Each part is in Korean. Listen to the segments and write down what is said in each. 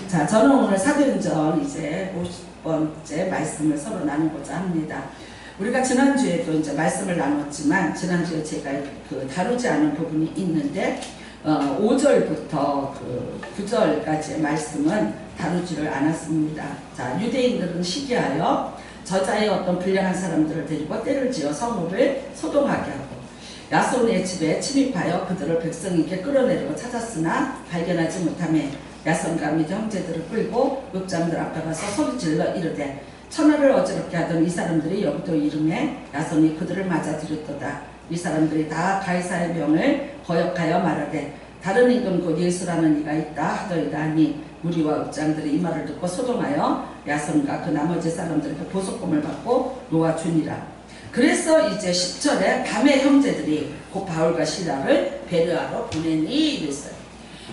자, 저는 오늘 사도행전 이제 50번째 말씀을 서로 나누고자 합니다. 우리가 지난주에도 이제 말씀을 나눴지만, 지난주에 제가 다루지 않은 부분이 있는데, 5절부터 9절까지의 말씀은 다루지를 않았습니다. 자, 유대인들은 시기하여 저자의 어떤 불량한 사람들을 데리고 때를 지어 성읍을 소동하게 하고, 야손의 집에 침입하여 그들을 백성에게 끌어내려고 찾았으나 발견하지 못하며 야손과 및 형제들을 끌고 읍장들 앞에 가서 소리질러 이르되, 천하를 어지럽게 하던 이 사람들이 여기도 이름에 야손이 그들을 맞아들였도다. 이 사람들이 다 가이사의 명을 거역하여 말하되, 다른 임금 곧 예수라는 이가 있다 하더이다 하니, 무리와 읍장들이 이 말을 듣고 소동하여 야손과 그 나머지 사람들에게 보석금을 받고 놓아주니라. 그래서 이제 10절에 밤에 형제들이 곧 바울과 시라를 베레아로 보내니 이랬어요.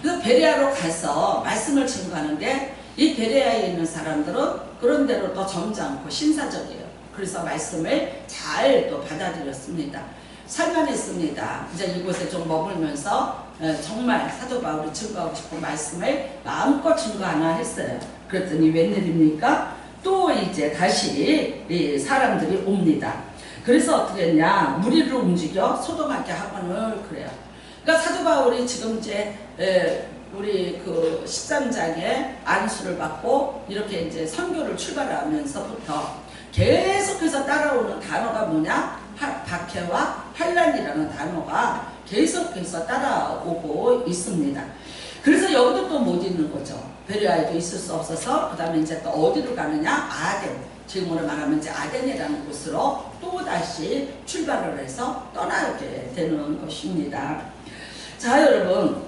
그래서 베레아로 가서 말씀을 증거하는데, 이 베레아에 있는 사람들은 그런 대로 또 점잖고 신사적이에요. 그래서 말씀을 잘 또 받아들였습니다. 살만했습니다. 이제 이곳에 좀 머물면서 정말 사도 바울이 증거하고 싶은 말씀을 마음껏 증거하나 했어요. 그랬더니 웬일입니까? 또 이제 다시 이 사람들이 옵니다. 그래서 어떻게 했냐? 무리를 움직여 소동하게 하고는 그래요. 그러니까 사도 바울이 지금 이제 우리 그 13장에 안수를 받고 이렇게 이제 선교를 출발하면서부터 계속해서 따라오는 단어가 뭐냐? 박해와 환난이라는 단어가 계속해서 따라오고 있습니다. 그래서 여기도 또 못 있는 거죠. 베레아에도 있을 수 없어서 그 다음에 이제 또 어디로 가느냐? 아덴. 지금으로 말하면 이제 아덴이라는 곳으로 또 다시 출발을 해서 떠나게 되는 것입니다. 자, 여러분,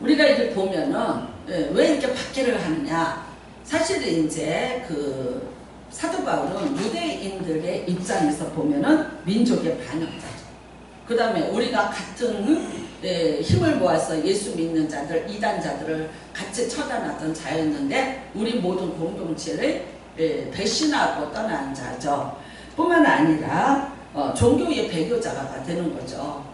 우리가 이렇게 보면은 왜 이렇게 박해를 하느냐? 사실은 이제 그 사도 바울은 유대인들의 입장에서 보면은 민족의 반역자죠. 그 다음에 우리가 같은 힘을 모아서 예수 믿는 자들, 이단자들을 같이 처단하던 자였는데, 우리 모든 공동체를 배신하고 떠난 자죠. 뿐만 아니라 종교의 배교자가 되는 거죠.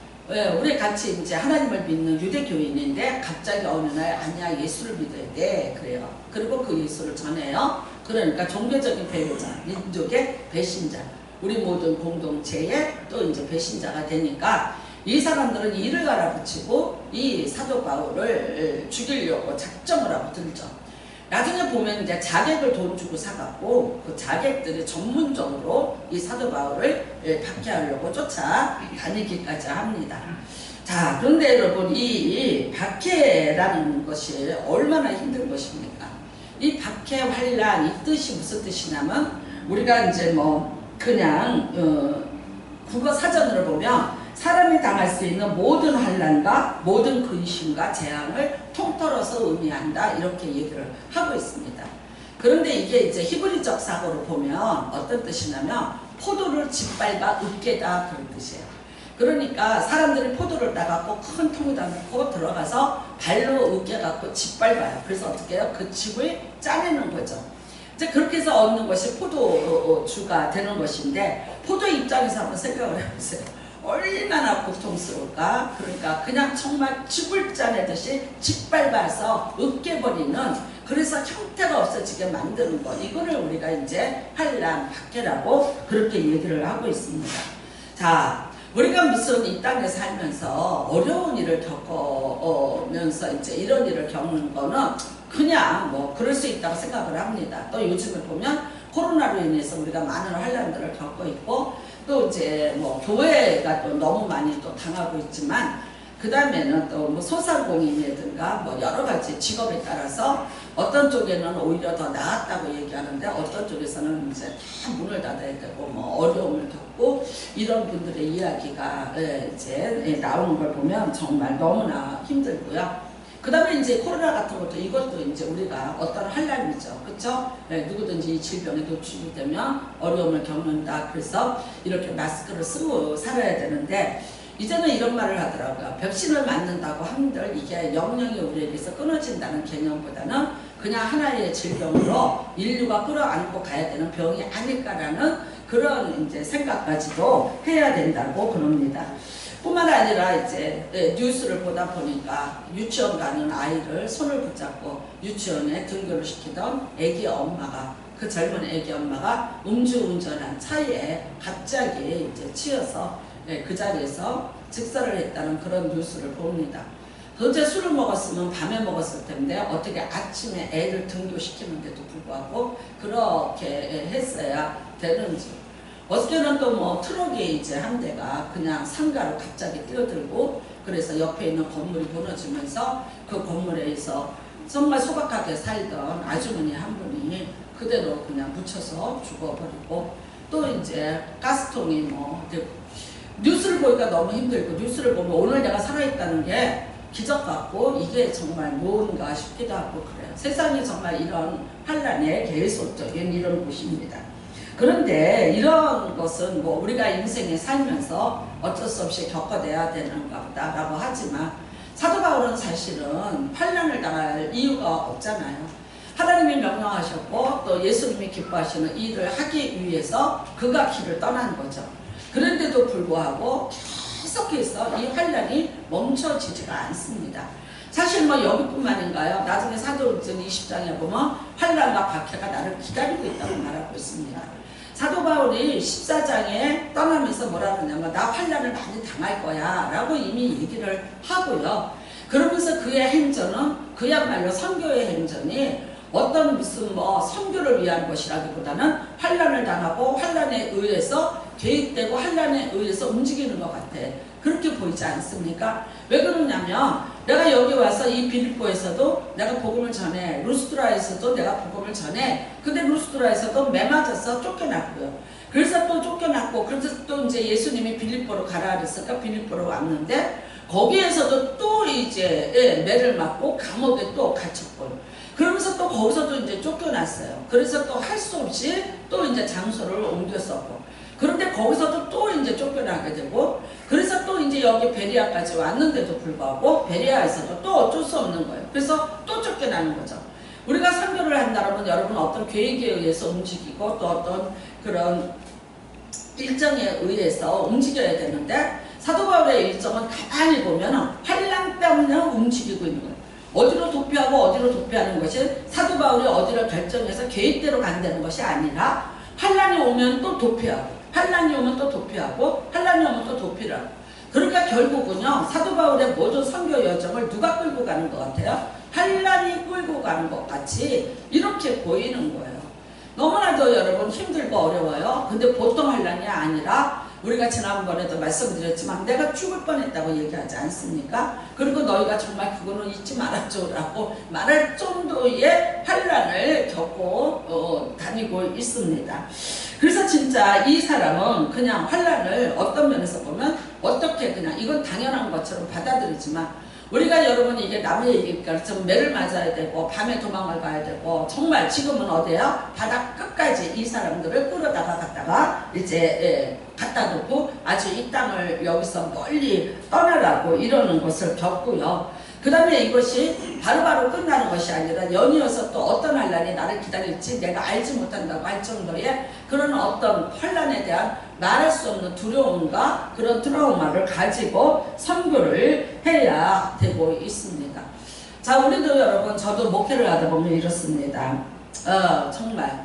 우리 같이 이제 하나님을 믿는 유대교인인데 갑자기 어느 날 아니야 예수를 믿어야 돼 그래요. 그리고 그 예수를 전해요. 그러니까 종교적인 배교자, 민족의 배신자, 우리 모든 공동체의 또 이제 배신자가 되니까 이 사람들은 이를 갈아붙이고 이 사도 바울을 죽이려고 작정을 하고 들죠. 나중에 보면 이제 자객을 돈 주고 사갖고 그 자객들이 전문적으로 이 사도 바울을 박해하려고 쫓아다니기까지 합니다. 자, 그런데 여러분, 이 박해라는 것이 얼마나 힘든 것입니까? 이 박해, 환난, 이 뜻이 무슨 뜻이냐면, 우리가 이제 뭐 그냥 국어 사전으로 보면 사람이 당할 수 있는 모든 환난과 모든 근심과 재앙을 통틀어서 의미한다, 이렇게 얘기를 하고 있습니다. 그런데 이게 이제 히브리적 사고로 보면 어떤 뜻이냐면 포도를 짓밟아 으깨다, 그런 뜻이에요. 그러니까 사람들이 포도를 따갖고 큰 통에다 넣고 들어가서 발로 으깨갖고 짓밟아요. 그래서 어떻게 해요? 그 즙을 짜내는 거죠. 이제 그렇게 해서 얻는 것이 포도주가 되는 것인데, 포도 입장에서 한번 생각을 해보세요. 얼마나 고통스러울까? 그러니까 그냥 정말 즙을 짜내듯이 짓밟아서 으깨버리는, 그래서 형태가 없어지게 만드는 것, 이거를 우리가 이제 환난, 박해라고 그렇게 얘기를 하고 있습니다. 자, 우리가 무슨 이 땅에 살면서 어려운 일을 겪으면서 이제 이런 일을 겪는 거는 그냥 뭐 그럴 수 있다고 생각을 합니다. 또 요즘에 보면 코로나로 인해서 우리가 많은 환난들을 겪고 있고, 또 이제 뭐 교회가 또 너무 많이 또 당하고 있지만, 그 다음에는 또 뭐 소상공인이라든가 뭐 여러 가지 직업에 따라서 어떤 쪽에는 오히려 더 나았다고 얘기하는데, 어떤 쪽에서는 이제 다 문을 닫아야 되고 뭐 어려움을 겪고, 이런 분들의 이야기가 이제 나오는 걸 보면 정말 너무나 힘들고요. 그 다음에 이제 코로나 같은 것도, 이것도 이제 우리가 어떤 환난이죠. 그쵸? 누구든지 이 질병에 노출이 되면 어려움을 겪는다. 그래서 이렇게 마스크를 쓰고 살아야 되는데, 이제는 이런 말을 하더라고요. 백신을 맞는다고 한들 이게 영영이 우리에게서 끊어진다는 개념보다는 그냥 하나의 질병으로 인류가 끌어안고 가야 되는 병이 아닐까라는 그런 이제 생각까지도 해야 된다고 그럽니다. 뿐만 아니라 이제 뉴스를 보다 보니까 유치원 가는 아이를 손을 붙잡고 유치원에 등교를 시키던 애기 엄마가, 그 젊은 애기 엄마가 음주운전한 차에 갑자기 이제 치여서 그 자리에서 즉사를 했다는 그런 뉴스를 봅니다. 어제 술을 먹었으면 밤에 먹었을 텐데 어떻게 아침에 애를 등교시키는데도 불구하고 그렇게 했어야 되는지. 어저께는 또 뭐 트럭이 이제 한 대가 그냥 상가로 갑자기 뛰어들고 그래서 옆에 있는 건물이 무너지면서 그 건물에서 정말 소박하게 살던 아주머니 한 분이 그대로 그냥 묻혀서 죽어버리고, 또 이제 가스통이 뭐 뉴스를 보니까 너무 힘들고, 뉴스를 보면 오늘 내가 살아있다는 게 기적 같고 이게 정말 뭔가 싶기도 하고 그래요. 세상이 정말 이런 환란의 계속적인 이런 곳입니다. 그런데 이런 것은 뭐 우리가 인생에 살면서 어쩔 수 없이 겪어내야 되는가 보다라고 하지만, 사도 바울은 사실은 환란을 당할 이유가 없잖아요. 하나님이 명령하셨고 또 예수님이 기뻐하시는 일을 하기 위해서 그가 길을 떠난 거죠. 그런데도 불구하고 계속해서 이 환란이 멈춰지지가 않습니다. 사실 뭐 여기뿐만인가요? 나중에 사도행전 20장에 보면 환란과 박해가 나를 기다리고 있다고 말하고 있습니다. 사도 바울이 14장에 떠나면서 뭐라 그러냐면 나 환란을 많이 당할 거야 라고 이미 얘기를 하고요. 그러면서 그의 행전은 그야말로 선교의 행전이 어떤 무슨 뭐 선교를 위한 것이라기보다는 환란을 당하고 환란에 의해서 개입되고 환란에 의해서 움직이는 것 같아. 그렇게 보이지 않습니까? 왜 그러냐면 내가 여기 와서 이 빌립보에서도 내가 복음을 전해, 루스드라에서도 내가 복음을 전해. 근데 루스드라에서도 매 맞아서 쫓겨났고요. 그래서 또 쫓겨났고, 그래서 또 이제 예수님이 빌립보로 가라 그랬으니까 빌립보로 왔는데 거기에서도 또 이제 매를 맞고 감옥에 또 갇혔고요. 그러면서 또 거기서도 이제 쫓겨났어요. 그래서 또 할 수 없이 또 이제 장소를 옮겼었고, 그런데 거기서도 또 이제 쫓겨나게 되고, 그래서 또 이제 여기 베리아까지 왔는데도 불구하고 베리아에서도 또 어쩔 수 없는 거예요. 그래서 또 쫓겨나는 거죠. 우리가 선교를 한다면 여러분 어떤 계획에 의해서 움직이고 또 어떤 그런 일정에 의해서 움직여야 되는데, 사도 바울의 일정은 가만히 보면 환란 때문에 움직이고 있는 거예요. 어디로 도피하고 어디로 도피하는 것이 사도 바울이 어디를 결정해서 계획대로 간다는 것이 아니라 환란이 오면 또 도피하고, 환란이 오면 또 도피하고, 환란이 오면 또 도피를 하고. 그러니까 결국은요, 사도 바울의 모든 선교 여정을 누가 끌고 가는 것 같아요? 환란이 끌고 가는 것 같이 이렇게 보이는 거예요. 너무나도 여러분 힘들고 어려워요. 근데 보통 환란이 아니라 우리가 지난번에도 말씀드렸지만 내가 죽을 뻔했다고 얘기하지 않습니까? 그리고 너희가 정말 그거는 잊지 말아줘라고 말할 정도의 환란을 겪고 다니고 있습니다. 그래서 진짜 이 사람은 그냥 환란을 어떤 면에서 보면 어떻게 그냥 이건 당연한 것처럼 받아들이지만, 우리가 여러분 이게 남의 얘기니까 좀 매를 맞아야 되고 밤에 도망을 가야 되고, 정말 지금은 어디에요? 바닥 끝까지 이 사람들을 끌어다가 갔다가 이제 갖다 놓고 아주 이 땅을 여기서 멀리 떠나라고 이러는 것을 겪고요. 그 다음에 이것이 바로바로 끝나는 것이 아니라 연이어서 또 어떤 환란이 나를 기다릴지 내가 알지 못한다고 할 정도의 그런 어떤 환란에 대한 말할 수 없는 두려움과 그런 트라우마를 가지고 선교를 해야 되고 있습니다. 자, 우리도 여러분, 저도 목회를 하다 보면 이렇습니다. 정말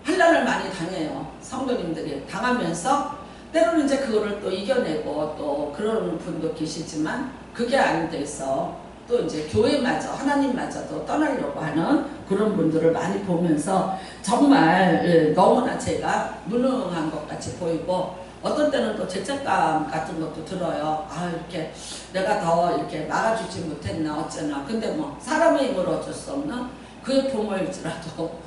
환란을 많이 당해요. 성도님들이 당하면서 때로는 이제 그거를 또 이겨내고 또 그러는 분도 계시지만, 그게 안 돼서 또 이제 교회마저 하나님마저도 떠나려고 하는 그런 분들을 많이 보면서 정말 너무나 제가 무능한 것 같이 보이고, 어떤 때는 또 죄책감 같은 것도 들어요. 아, 이렇게 내가 더 이렇게 막아주지 못했나 어쩌나. 근데 뭐 사람의 힘으로 어쩔 수 없는 그의 부모일지라도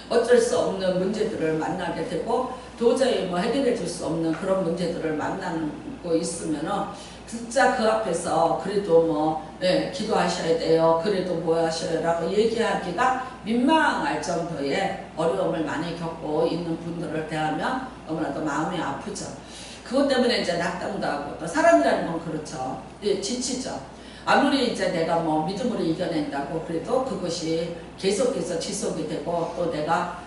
어쩔 수 없는 문제들을 만나게 되고, 도저히 뭐 해결해 줄 수 없는 그런 문제들을 만나고 있으면은 진짜 그 앞에서 그래도 뭐 기도하셔야 돼요, 그래도 뭐 하셔야 라고 얘기하기가 민망할 정도의 어려움을 많이 겪고 있는 분들을 대하면 너무나도 마음이 아프죠. 그것 때문에 이제 낙담도 하고, 또 사람이라는 건 그렇죠. 지치죠. 아무리 이제 내가 뭐 믿음으로 이겨낸다고 그래도 그것이 계속해서 지속이 되고 또 내가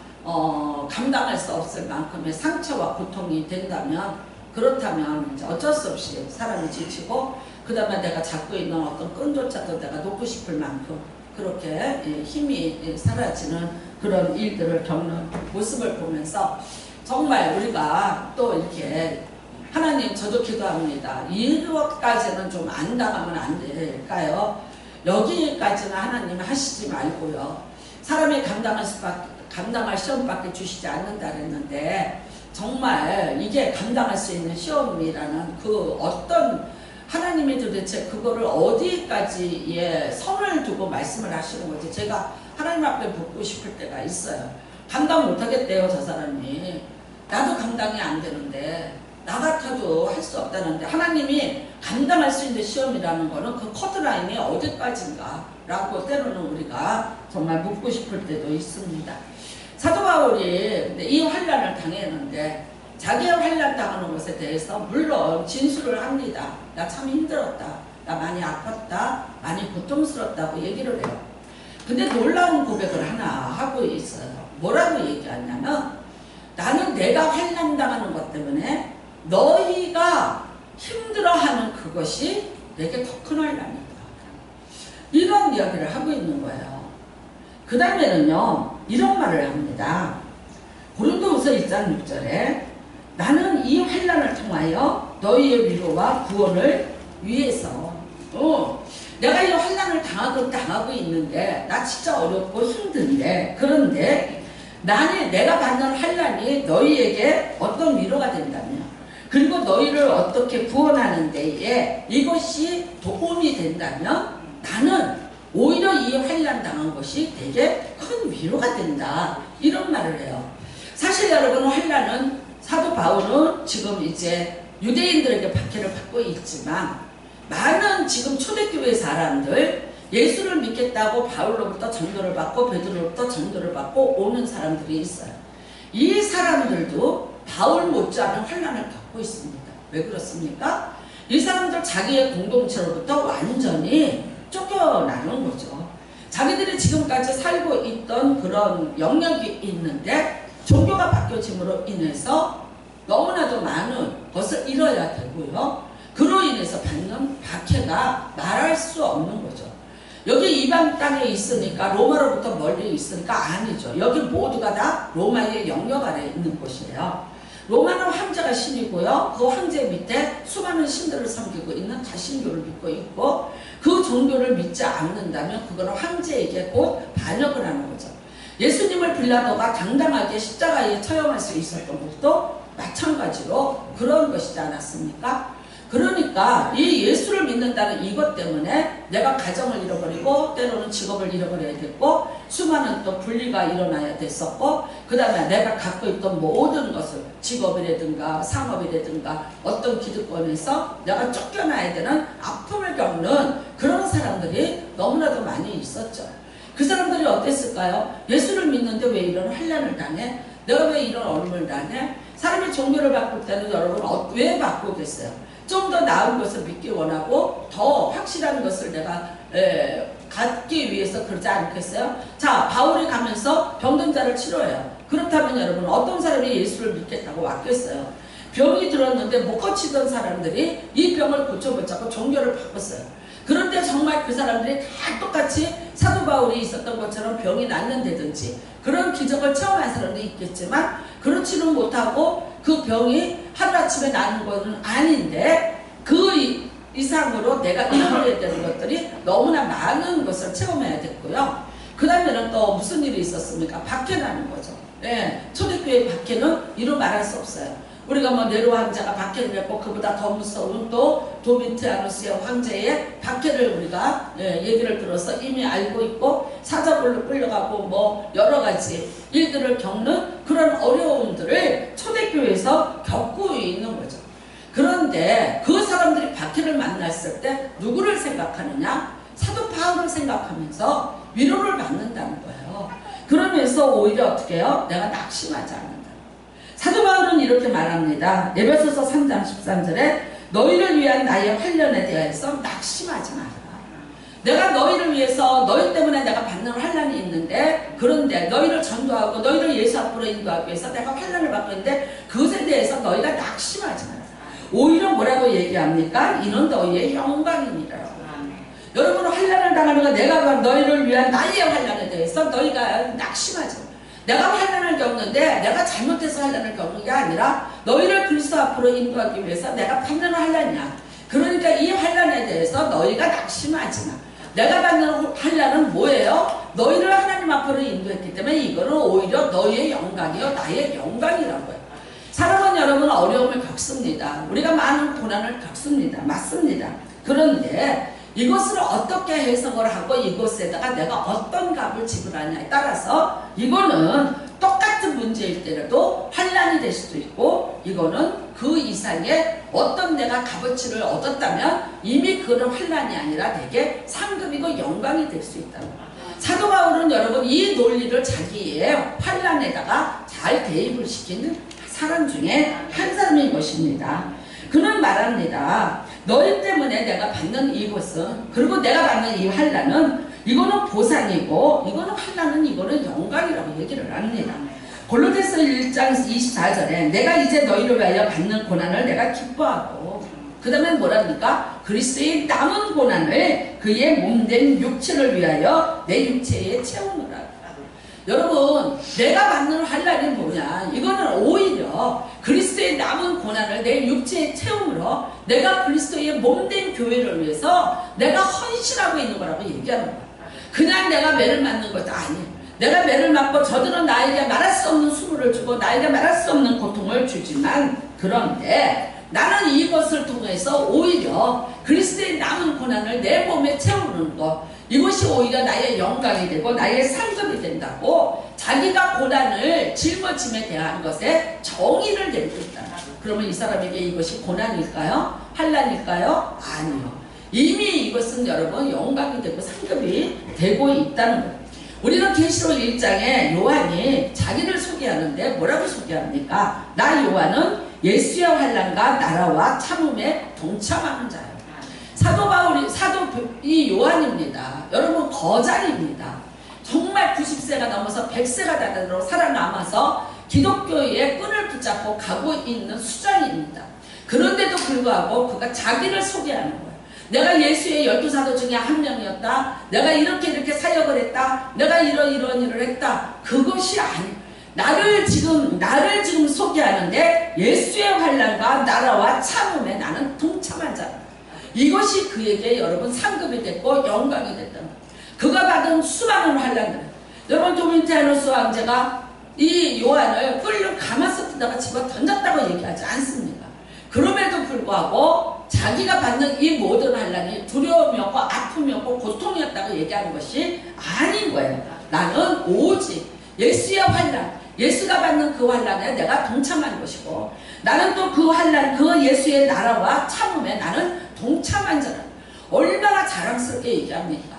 감당할 수 없을 만큼의 상처와 고통이 된다면 그렇다면 이제 어쩔 수 없이 사람이 지치고 그 다음에 내가 잡고 있는 어떤 끈조차도 내가 놓고 싶을 만큼 그렇게 힘이 사라지는 그런 일들을 겪는 모습을 보면서 정말 우리가 또 이렇게 하나님 저도 기도합니다. 이것까지는 좀 안 당하면 안 될까요? 여기까지는 하나님 하시지 말고요. 사람이 감당할 시험밖에 주시지 않는다 그랬는데 정말 이게 감당할 수 있는 시험이라는 그 어떤 하나님이 도대체 그거를 어디까지의 선을 두고 말씀을 하시는 거지. 제가 하나님 앞에 묻고 싶을 때가 있어요. 감당 못하겠대요 저 사람이. 나도 감당이 안 되는데 나 같아도 할 수 없다는데 하나님이 감당할 수 있는 시험이라는 거는 그 커트라인이 어디까지인가 라고 때로는 우리가 정말 묻고 싶을 때도 있습니다. 사도 바울이 이 환난을 당했는데 자기의 환난 당하는 것에 대해서 물론 진술을 합니다. 나 참 힘들었다. 나 많이 아팠다. 많이 고통스럽다고 얘기를 해요. 근데 놀라운 고백을 하나 하고 있어요. 뭐라고 얘기하냐면 나는 내가 환난 당하는 것 때문에 너희가 힘들어하는 그것이 내게 더 큰 환난이다. 이런 이야기를 하고 있는 거예요. 그 다음에는요 이런 말을 합니다. 고린도후서 1장 6절에 나는 이 환난을 통하여 너희의 위로와 구원을 위해서 내가 이 환난을 당하고 있는데 나 진짜 어렵고 힘든데 그런데 내가 받는 환난이 너희에게 어떤 위로가 된다면 그리고 너희를 어떻게 구원하는 데에 이것이 도움이 된다면 나는 오히려 이 환난 당한 것이 되게 큰 위로가 된다. 이런 말을 해요. 사실 여러분 환난은 사도 바울은 지금 이제 유대인들에게 박해를 받고 있지만 많은 지금 초대교회 사람들 예수를 믿겠다고 바울로부터 전도를 받고 베드로로부터 전도를 받고 오는 사람들이 있어요. 이 사람들도 바울 못지않은 환난을 겪고 있습니다. 왜 그렇습니까? 이 사람들 자기의 공동체로부터 완전히 쫓겨나는 거죠. 자기들이 지금까지 살고 있던 그런 영역이 있는데 종교가 바뀌어짐으로 인해서 너무나도 많은 것을 잃어야 되고요. 그로 인해서 받는 박해가 말할 수 없는 거죠. 여기 이방 땅에 있으니까 로마로부터 멀리 있으니까 아니죠. 여기 모두가 다 로마의 영역 아래에 있는 곳이에요. 로마는 황제가 신이고요. 그 황제 밑에 수많은 신들을 섬기고 있는 다신교를 믿고 있고 그 종교를 믿지 않는다면 그거는 황제에게 곧 반역을 하는 거죠. 예수님을 빌라도가 당당하게 십자가에 처형할 수 있었던 것도 마찬가지로 그런 것이지 않았습니까? 그러니까 이 예수를 믿는다는 이것 때문에 내가 가정을 잃어버리고 때로는 직업을 잃어버려야 됐고 수많은 또 분리가 일어나야 됐었고 그 다음에 내가 갖고 있던 모든 것을 직업이라든가 상업이라든가 어떤 기득권에서 내가 쫓겨나야 되는 아픔을 겪는 그런 사람들이 너무나도 많이 있었죠. 그 사람들이 어땠을까요? 예수를 믿는데 왜 이런 환난을 당해? 내가 왜 이런 어려움을 당해? 사람이 종교를 바꿀 때는 여러분 왜 바꾸겠어요? 좀 더 나은 것을 믿기 원하고 더 확실한 것을 내가 갖기 위해서 그러지 않겠어요? 자, 바울이 가면서 병든 자를 치료해요. 그렇다면 여러분 어떤 사람이 예수를 믿겠다고 왔겠어요? 병이 들었는데 못 고치던 사람들이 이 병을 고쳐보자고 종교를 바꿨어요. 그런데 정말 그 사람들이 다 똑같이 사도 바울이 있었던 것처럼 병이 낫는다든지 그런 기적을 체험한 사람도 있겠지만 그렇지는 못하고 그 병이 하루아침에 나는 것은 아닌데 그 이상으로 내가 잃어버려야 되는 것들이 너무나 많은 것을 체험해야 됐고요. 그 다음에는 또 무슨 일이 있었습니까? 박해라는 거죠. 초대교회 박해는 이루 말할 수 없어요. 우리가 뭐 네로 황제가 박해를 했고 그보다 더 무서운 또 도미티아누스의 황제의 박해를 우리가 얘기를 들어서 이미 알고 있고 사자굴로 끌려가고 뭐 여러 가지 일들을 겪는 그런 어려움들을 초대교회에서 겪고 있는 거죠. 그런데 그 사람들이 박해를 만났을 때 누구를 생각하느냐? 사도 바울을 생각하면서 위로를 받는다는 거예요. 그러면서 오히려 어떻게 해요? 내가 낙심하지 않는다. 사도 바울은 이렇게 말합니다. 에베소서 3장 13절에 너희를 위한 나의 환난에 대해서 낙심하지 마라. 내가 너희를 위해서 너희 때문에 내가 받는 환난이 있는데 그런데 너희를 전도하고 너희를 예수 앞으로 인도하기 위해서 내가 환난을 받고 있는데 그것에 대해서 너희가 낙심하지 마라. 오히려 뭐라고 얘기합니까? 이는 너희의 영광이니라. 여러분 환난을 당하는 거 내가 너희를 위한 나의 환난에 대해서 너희가 낙심하지. 내가 환난을 겪는데 내가 잘못해서 환난을 겪는 게 아니라 너희를 그리스도 앞으로 인도하기 위해서 내가 받는 환난이야. 그러니까 이 환난에 대해서 너희가 낙심하지 마. 내가 받는 환난은 뭐예요? 너희를 하나님 앞으로 인도했기 때문에 이거는 오히려 너희의 영광이요 나의 영광이라고요. 사람은 여러분 어려움을 겪습니다. 우리가 많은 고난을 겪습니다. 맞습니다. 그런데 이것을 어떻게 해석을 하고 이것에다가 내가 어떤 값을 지불하냐에 따라서 이거는 똑같은 문제일 때라도 환난이 될 수도 있고 이거는 그 이상의 어떤 내가 값어치를 얻었다면 이미 그런 환난이 아니라 되게 상급이고 영광이 될 수 있다. 사도 바울은 여러분 이 논리를 자기의 환난에다가 잘 대입을 시키는 사람 중에 한 사람인 것입니다. 그는 말합니다. 너희 때문에 내가 받는 이것은 그리고 내가 받는 이 환난은 이거는 보상이고 이거는 환난은 이거는 영광이라고 얘기를 합니다. 골로새서 1장 24절에 내가 이제 너희를 위하여 받는 고난을 내가 기뻐하고 그 다음에 뭐랍니까? 그리스도의 남은 고난을 그의 몸된 육체를 위하여 내 육체에 채우느라. 여러분 내가 받는 환난이 뭐냐? 이거는 오히려 그리스도의 남은 고난을 내 육체에 채움으로 내가 그리스도의 몸된 교회를 위해서 내가 헌신하고 있는 거라고 얘기하는 거야. 그냥 내가 매를 맞는 것도 아니에요. 내가 매를 맞고 저들은 나에게 말할 수 없는 수고를 주고 나에게 말할 수 없는 고통을 주지만 그런데 나는 이것을 통해서 오히려 그리스도의 남은 고난을 내 몸에 채우는 것 이것이 오히려 나의 영광이 되고 나의 상급이 된다고 자기가 고난을 짊어짐에 대한 것에 정의를 내리고 있다. 그러면 이 사람에게 이것이 고난일까요? 환난일까요? 아니요. 이미 이것은 여러분 영광이 되고 상급이 되고 있다는 거예요. 우리는 계시록 1장에 요한이 자기를 소개하는데 뭐라고 소개합니까? 나 요한은 예수의 환난과 나라와 참음에 동참하는 자예요. 사도 바울이 이 요한입니다. 여러분 거장입니다. 정말 90세가 넘어서 100세가 되도록 살아남아서 기독교의 끈을 붙잡고 가고 있는 수장입니다. 그런데도 불구하고 그가 자기를 소개하는 거예요. 내가 예수의 12사도 중에 한 명이었다. 내가 이렇게 사역을 했다. 내가 이런 일을 했다. 그것이 아니. 나를 지금 소개하는데 예수의 환난과 나라와 참음에 나는 동참한 자다. 이것이 그에게 여러분 상급이 됐고 영광이 됐다. 그가 받은 수많은 환난들. 여러분 도미티아누스 황제가 이 요한을 뿔로 가마솥에다가 집어 던졌다고 얘기하지 않습니다. 그럼에도 불구하고 자기가 받는 이 모든 환난이 두려움이었고 아픔이었고 고통이었다고 얘기하는 것이 아닌 거예요. 나는 오직 예수의 환난, 예수가 받는 그 환난에 내가 동참한 것이고 나는 또 그 환난, 그 예수의 나라와 참음에 나는 동참한 자라. 얼마나 자랑스럽게 얘기합니까?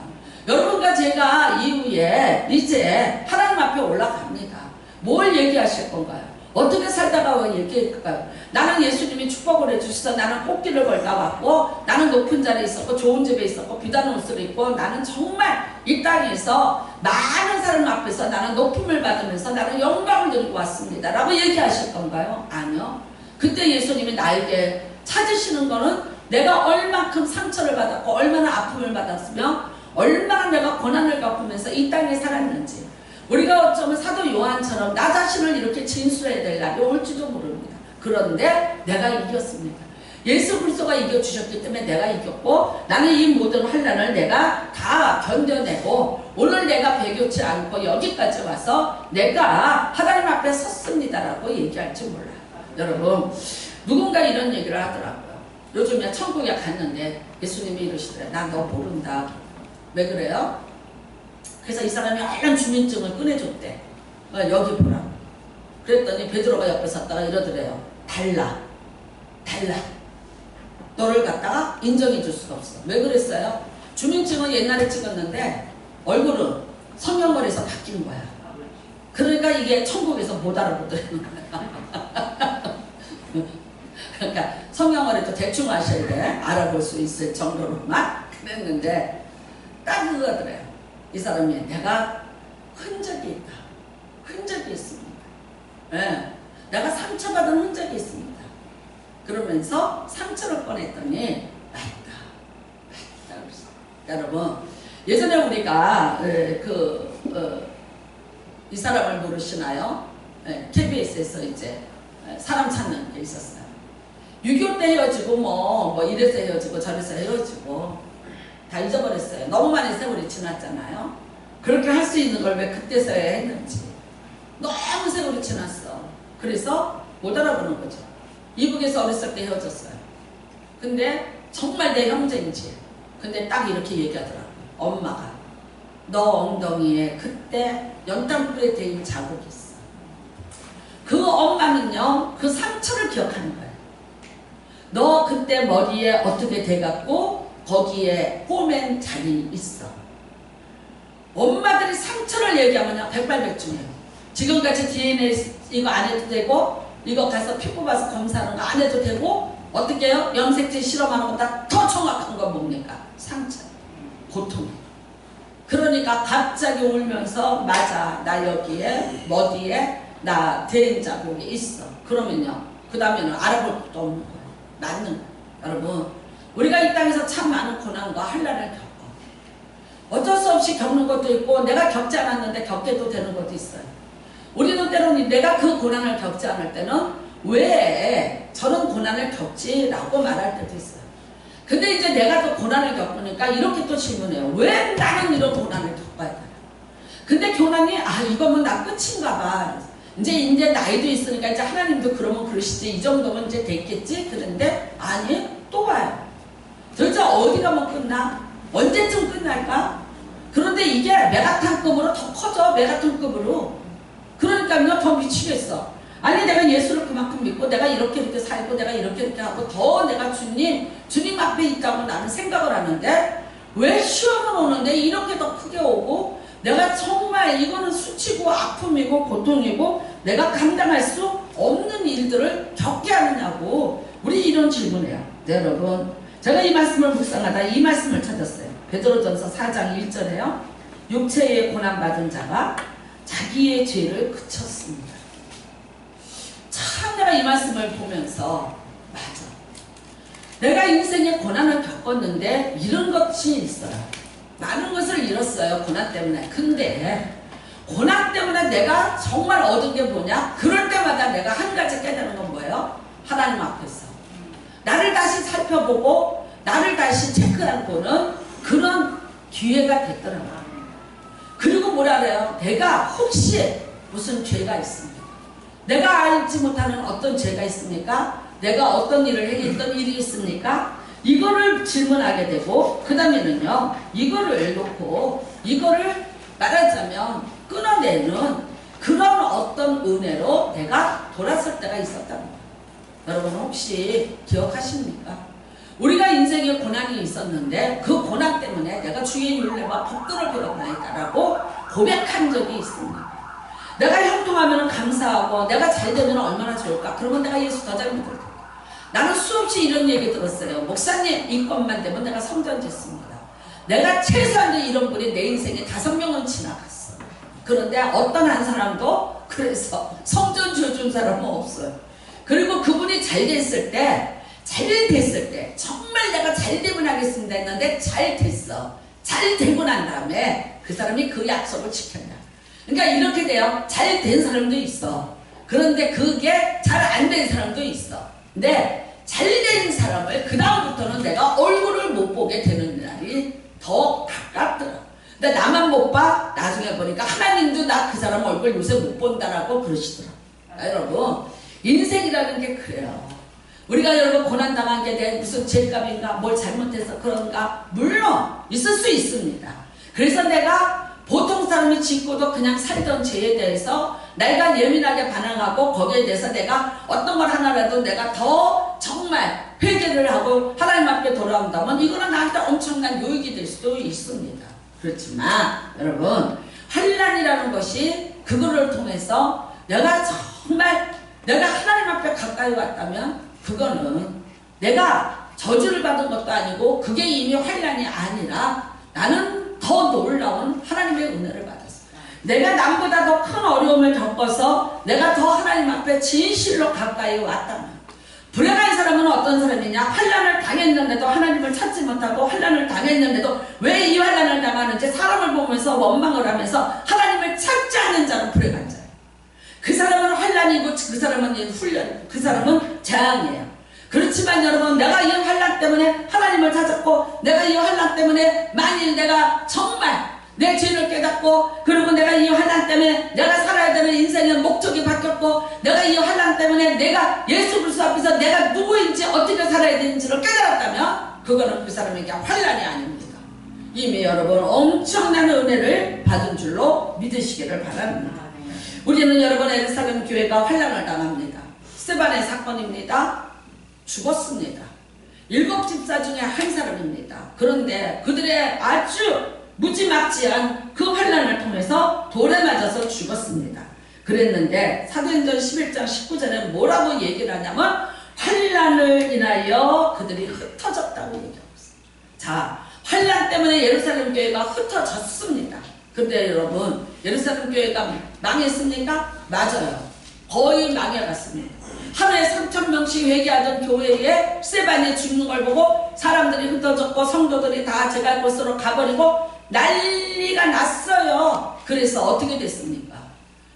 여러분과 제가 이후에 이제 하나님 앞에 올라갑니다. 뭘 얘기하실 건가요? 어떻게 살다가 얘기할까요? 나는 예수님이 축복을 해주셔서 나는 꽃길을 걸다 왔고 나는 높은 자리에 있었고 좋은 집에 있었고 비단 옷을 입고 나는 정말 이 땅에서 많은 사람 앞에서 나는 높임을 받으면서 나는 영광을 드리고 왔습니다 라고 얘기하실 건가요? 아니요. 그때 예수님이 나에게 찾으시는 거는 내가 얼만큼 상처를 받았고 얼마나 아픔을 받았으며 얼마나 내가 고난을 겪으면서 이 땅에 살았는지 우리가 어쩌면 사도 요한처럼 나 자신을 이렇게 진술해야 될 날이 올지도 모릅니다. 그런데 내가 이겼습니다. 예수 그리스도가 이겨주셨기 때문에 내가 이겼고 나는 이 모든 환난을 내가 다 견뎌내고 오늘 내가 배교치 않고 여기까지 와서 내가 하나님 앞에 섰습니다라고 얘기할지 몰라요. 여러분 누군가 이런 얘기를 하더라고요. 요즘에 천국에 갔는데 예수님이 이러시더래. 나 너 모른다. 왜 그래요? 그래서 이 사람이 얼른 주민증을 꺼내줬대. 여기 보라고. 그랬더니 베드로가 옆에 섰다가 이러더래요. 달라. 너를 갖다가 인정해 줄 수가 없어. 왜 그랬어요? 주민증은 옛날에 찍었는데 얼굴은 성형을해서 바뀐 거야. 그러니까 이게 천국에서 못 알아보더라고요. 그러니까 성형을 해도 대충 하셔야 돼. 알아볼 수 있을 정도로만 그랬는데 딱 그거더래요. 이 사람이 내가 흔적이 있다. 흔적이 있습니다. 네. 내가 상처받은 흔적이 있습니다. 그러면 꺼내면서 상처를 꺼냈더니 맞다. 여러분, 예전에 우리가 이 사람을 모르시나요? KBS에서 이제 사람 찾는 게 있었어요. 6.25 때 헤어지고 뭐 이래서 헤어지고 저래서 헤어지고 다 잊어버렸어요. 너무 많이 세월이 지났잖아요. 그렇게 할 수 있는 걸 왜 그때서야 했는지. 너무 세월이 지났어. 그래서 못 알아보는 거죠. 이북에서 어렸을 때 헤어졌어요. 근데 정말 내 형제인지. 근데 딱 이렇게 얘기하더라고요. 엄마가 너 엉덩이에 그때 연탄불에 데인 자국이 있어. 그 엄마는요, 그 상처를 기억하는 거예요. 너 그때 머리에 어떻게 돼갖고 거기에 꼬맨 자리 있어. 엄마들이 상처를 얘기하면요, 백발백중해요. 지금같이 DNA 이거 안 해도 되고, 이거 가서 피 뽑아서 검사하는 거 안 해도 되고, 어떻게 해요? 염색제 실험하는 것보다 더 정확한 거 뭡니까? 상처, 고통. 그러니까 갑자기 울면서 맞아, 나 여기에 머리에 나 대인 자국이 있어. 그러면요, 그 다음에는 알아볼 것도 없는 거예요. 맞는 거예요. 여러분, 우리가 이 땅에서 참 많은 고난과 환난을 겪어. 어쩔 수 없이 겪는 것도 있고, 내가 겪지 않았는데 겪게도 되는 것도 있어요. 우리도 때로는 내가 그 고난을 겪지 않을 때는 왜 저런 고난을 겪지? 라고 말할 때도 있어요. 근데 이제 내가 또 고난을 겪으니까 이렇게 또 질문해요. 왜 나는 이런 고난을 겪어야 되나? 근데 교단이 이거면 나 끝인가 봐. 이제 나이도 있으니까 이제 하나님도 그러면 그러시지. 이 정도면 이제 됐겠지? 그런데 아니, 또 와요. 도대체 어디 가면 끝나? 언제쯤 끝날까? 그런데 이게 메가탄급으로 더 커져. 메가톤급으로. 그러니까요, 더 미치겠어. 아니, 내가 예수를 그만큼 믿고 내가 이렇게 살고 내가 이렇게 하고 더 내가 주님 앞에 있다고 나는 생각을 하는데 왜 시험을 오는데 이렇게 더 크게 오고 내가 정말 이거는 수치고 아픔이고 고통이고 내가 감당할 수 없는 일들을 겪게 하느냐고 우리 이런 질문해요. 네, 여러분, 제가 이 말씀을 묵상하다 이 말씀을 찾았어요. 베드로전서 4장 1절에요. 육체의 고난받은 자가 자기의 죄를 그쳤습니다. 참 내가 이 말씀을 보면서 맞아. 내가 인생에 고난을 겪었는데 이런 것이 있어요. 많은 것을 잃었어요. 고난 때문에. 근데 고난 때문에 내가 정말 얻은 게 뭐냐? 그럴 때마다 내가 한 가지 깨달은 건 뭐예요? 하나님 앞에서 나를 다시 살펴보고 나를 다시 체크하고는 그런 기회가 됐더라고요. 그리고 뭐라 그래요? 내가 혹시 무슨 죄가 있습니까? 내가 알지 못하는 어떤 죄가 있습니까? 내가 어떤 일을 했던 일이 있습니까? 이거를 질문하게 되고 그 다음에는요, 이거를 놓고 이거를 말하자면 끊어내는 그런 어떤 은혜로 내가 돌았을 때가 있었다는 거예요. 여러분 혹시 기억하십니까? 우리가 인생에 고난이 있었는데 그 고난 때문에 내가 주의 윤례와 법도를 배웠나이다라고 고백한 적이 있습니다. 내가 형통하면 감사하고 내가 잘 되면 얼마나 좋을까? 그러면 내가 예수 더 잘 믿을 텐데. 나는 수없이 이런 얘기 들었어요. 목사님 인권만 되면 내가 성전 짓습니다. 내가 최소한 이런 분이 내 인생에 5명은 지나갔어. 그런데 어떤 한 사람도 그래서 성전 지어준 사람은 없어요. 그리고 그분이 잘 됐을 때 정말 내가 잘 되면 하겠습니다 했는데 잘 됐어. 잘 되고 난 다음에 그 사람이 그 약속을 지켰냐. 그러니까 이렇게 돼요. 잘 된 사람도 있어. 그런데 그게 잘 안 된 사람도 있어. 근데 잘 된 사람을 그 다음부터는 내가 얼굴을 못 보게 되는 날이 더 가깝더라. 근데 나만 못 봐. 나중에 보니까 하나님도 나 그 사람 얼굴 요새 못 본다라고 그러시더라. 여러분, 인생이라는 게 그래요. 우리가 여러분 고난당한 게 내 무슨 죄값인가 뭘 잘못해서 그런가 물론 있을 수 있습니다. 그래서 내가 보통 사람이 짓고도 그냥 살던 죄에 대해서 내가 예민하게 반응하고 거기에 대해서 내가 어떤 걸 하나라도 내가 더 정말 회개를 하고 하나님 앞에 돌아온다면 이거는 나한테 엄청난 유익이 될 수도 있습니다. 그렇지만 여러분 환난이라는 것이 그거를 통해서 내가 정말 내가 하나님 앞에 가까이 왔다면 그거는 내가 저주를 받은 것도 아니고 그게 이미 환난이 아니라 나는 더 놀라운 하나님의 은혜를 받았어요. 내가 남보다 더 큰 어려움을 겪어서 내가 더 하나님 앞에 진실로 가까이 왔다면 불행한 사람 사람은 어떤 사람이냐? 환난을 당했는데도 하나님을 찾지 못하고 환난을 당했는데도 왜 이 환난을 당하는지 사람을 보면서 원망을 하면서 하나님을 찾지 않는 자는 불행한 자예요. 그 사람은 환난이고 그 사람은 훈련이고 그 사람은 재앙이에요. 그렇지만 여러분, 내가 이 환난 때문에 하나님을 찾았고 내가 이 환난 때문에 만일 내가 정말 내 죄를 깨닫고 그리고 내가 이 환난 때문에 내가 살아야 되는 인생의 목적이 바뀌었고 내가 이 환난 때문에 내가 예수 그리스도 앞에서 내가 누구인지 어떻게 살아야 되는지를 깨달았다면 그거는 그 사람에게 환난이 아닙니다. 이미 여러분 엄청난 은혜를 받은 줄로 믿으시기를 바랍니다. 우리는 여러분 예루살렘 교회가 환난을 당합니다. 스데반의 사건입니다. 죽었습니다. 7집사 중에 한 사람입니다. 그런데 그들의 아주 무지막지한 그 환난을 통해서 돌에 맞아서 죽었습니다. 그랬는데 사도행전 11장 19절에 뭐라고 얘기를 하냐면 환난을 인하여 그들이 흩어졌다고 얘기하고 있습니다. 자, 환난 때문에 예루살렘 교회가 흩어졌습니다. 근데 여러분, 예루살렘 교회가 망했습니까? 맞아요. 거의 망해갔습니다. 하루에 3,000명씩 회개하던 교회에 스데반이 죽는 걸 보고 사람들이 흩어졌고 성도들이 다 제갈 곳으로 가버리고 난리가 났어요. 그래서 어떻게 됐습니까?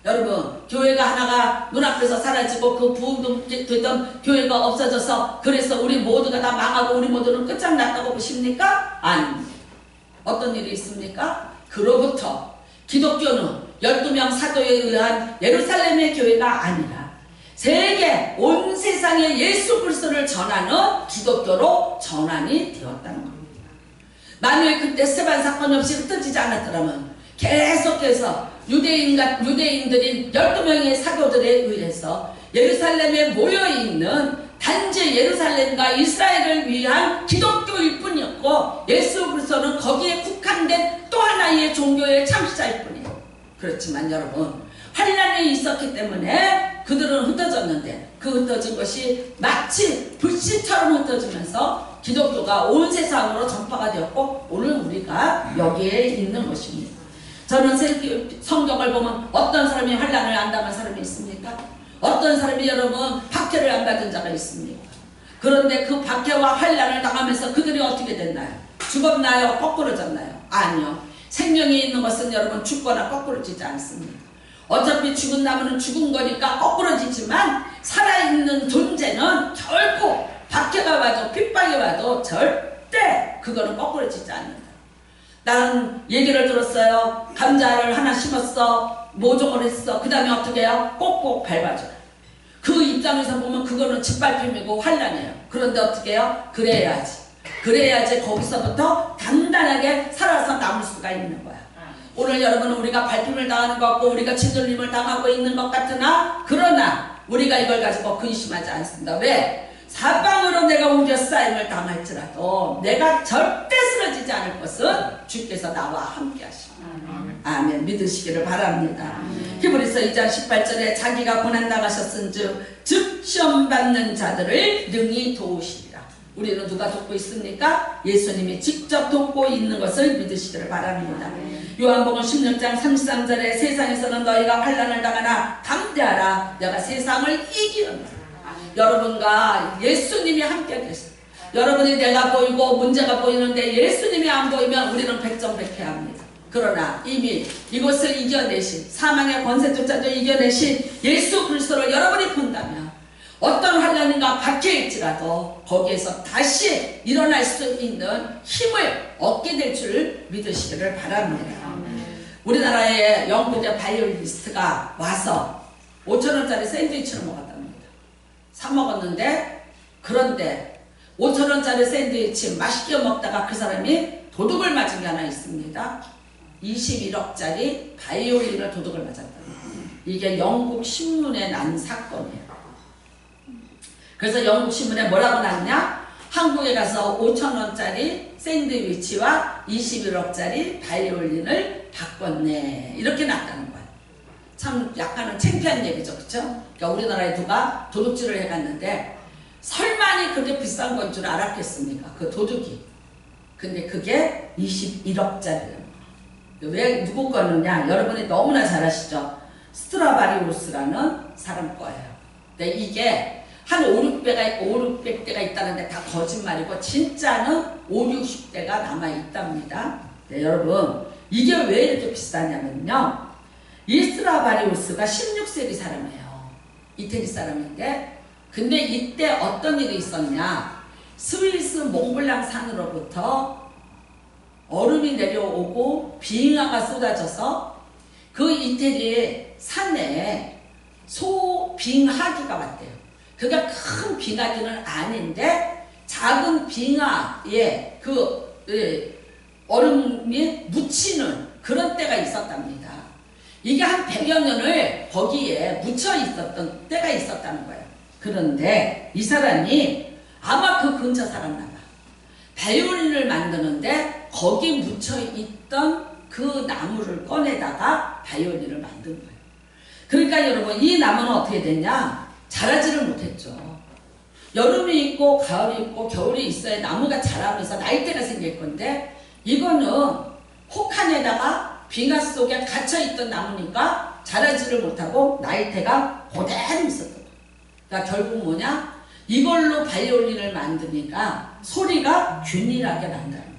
여러분, 교회가 하나가 눈앞에서 사라지고 그 부흥되던 교회가 없어져서 그래서 우리 모두가 다 망하고 우리 모두는 끝장났다고 보십니까? 아닙니다. 어떤 일이 있습니까? 그로부터 기독교는 12명 사도에 의한 예루살렘의 교회가 아니라 세계 온 세상에 예수 그리스도를 전하는 기독교로 전환이 되었다는 겁니다. 만일 그때 스데반 사건이 없이 흩어지지 않았더라면 계속해서 유대인들인 12명의 사도들에 의해서 예루살렘에 모여있는 단지 예루살렘과 이스라엘을 위한 기독교일 뿐이었고 예수 그리스도는 거기에 국한된 또 하나의 종교의 창시자일 뿐이에요. 그렇지만 여러분, 환난이 있었기 때문에 그들은 흩어졌는데 그 흩어진 것이 마치 불씨처럼 흩어지면서 기독교가 온 세상으로 전파가 되었고 오늘 우리가 여기에 있는 것입니다. 저는 성경을 보면 어떤 사람이 환난을 안 당한 사람이 있습니까? 어떤 사람이 여러분 박해를 안 받은 자가 있습니까? 그런데 그 박해와 환난을 당하면서 그들이 어떻게 됐나요? 죽었나요? 거꾸로졌나요? 아니요. 생명이 있는 것은 여러분 죽거나 거꾸로지지 않습니다. 어차피 죽은 나무는 죽은 거니까 거꾸로지지만 살아있는 존재는 결코 박해가 와도 핍박이 와도 절대 그거는 거꾸로지지 않는다. 나는 얘기를 들었어요. 감자를 하나 심었어. 모종을 했어. 그 다음에 어떻게 해요? 꼭꼭 밟아줘요. 그 입장에서 보면 그거는 짓밟힘이고 환난이에요. 그런데 어떻게 해요? 그래야지 거기서부터 단단하게 살아서 남을 수가 있는 거야. 오늘 여러분은 우리가 밟힘을 당하는 것 같고 우리가 짓눌림을 당하고 있는 것 같으나 그러나 우리가 이걸 가지고 근심하지 않습니다. 왜? 사방으로 내가 옮겨 쌓임을 당할지라도 내가 절대 쓰러지지 않을 것은 주께서 나와 함께 하십니다. 아멘. 믿으시기를 바랍니다. 히브리서 2장 18절에 자기가 고난 당하셨은즉 즉 시험받는 자들을 능히 도우시리라. 우리는 누가 돕고 있습니까? 예수님이 직접 돕고 있는 것을 믿으시기를 바랍니다. 요한복음 16장 33절에 세상에서는 너희가 환난을 당하나 담대하라 내가 세상을 이기었노라. 여러분과 예수님이 함께 계세요. 여러분이 내가 보이고 문제가 보이는데 예수님이 안 보이면 우리는 백정백해합니다. 그러나 이미 이것을 이겨내신 사망의 권세조차도 이겨내신 예수 그리스도를 여러분이 본다면 어떤 환난인가 박혀있지라도 거기에서 다시 일어날 수 있는 힘을 얻게 될 줄 믿으시기를 바랍니다. 우리나라에 영국의 바이올리니스트가 와서 5,000원짜리 샌드위치를 먹었답니다. 사 먹었는데 그런데 5,000원짜리 샌드위치 맛있게 먹다가 그 사람이 도둑을 맞은 게 하나 있습니다. 21억짜리 바이올린을 도둑을 맞았답니다. 이게 영국 신문에 난 사건이에요. 그래서 영국 신문에 뭐라고 났냐? 한국에 가서 5,000원짜리 샌드위치와 21억짜리 바이올린을 바꿨네. 이렇게 났다는 거예요. 참 약간은 창피한 얘기죠. 그쵸? 그러니까 우리나라에 누가 도둑질을 해갔는데 설마니 그렇게 비싼 건 줄 알았겠습니까? 그 도둑이. 근데 그게 21억짜리예요. 왜 누구 거느냐? 여러분이 너무나 잘 아시죠? 스트라바리우스라는 사람 거예요. 근데 이게 한 500대가 있다는데 다 거짓말이고 진짜는 5, 60대가 남아있답니다. 네, 여러분 이게 왜 이렇게 비싸냐면요. 이 스트라바리우스가 16세기 사람이에요. 이태리 사람인데 근데 이때 어떤 일이 있었냐. 스위스 몽블랑 산으로부터 얼음이 내려오고 빙하가 쏟아져서 그 이태리의 산에 소빙하기가 왔대요. 그게 큰 빙하기는 아닌데 작은 빙하에 얼음이 묻히는 그런 때가 있었답니다. 이게 한 100여 년을 거기에 묻혀 있었던 때가 있었다는 거예요. 그런데 이 사람이 아마 그 근처 살았나 봐. 바이올린을 만드는데 거기 묻혀 있던 그 나무를 꺼내다가 바이올린을 만든 거예요. 그러니까 여러분 이 나무는 어떻게 됐냐? 자라지를 못했죠. 여름이 있고 가을이 있고 겨울이 있어야 나무가 자라면서 나이대가 생길 건데 이거는 혹한에다가 빙하 속에 갇혀있던 나무니까 자라지를 못하고 나이대가 그대로 있었던 거예요. 그러니까 결국 뭐냐? 이걸로 바이올린을 만드니까 소리가 균일하게 난다는 거예요.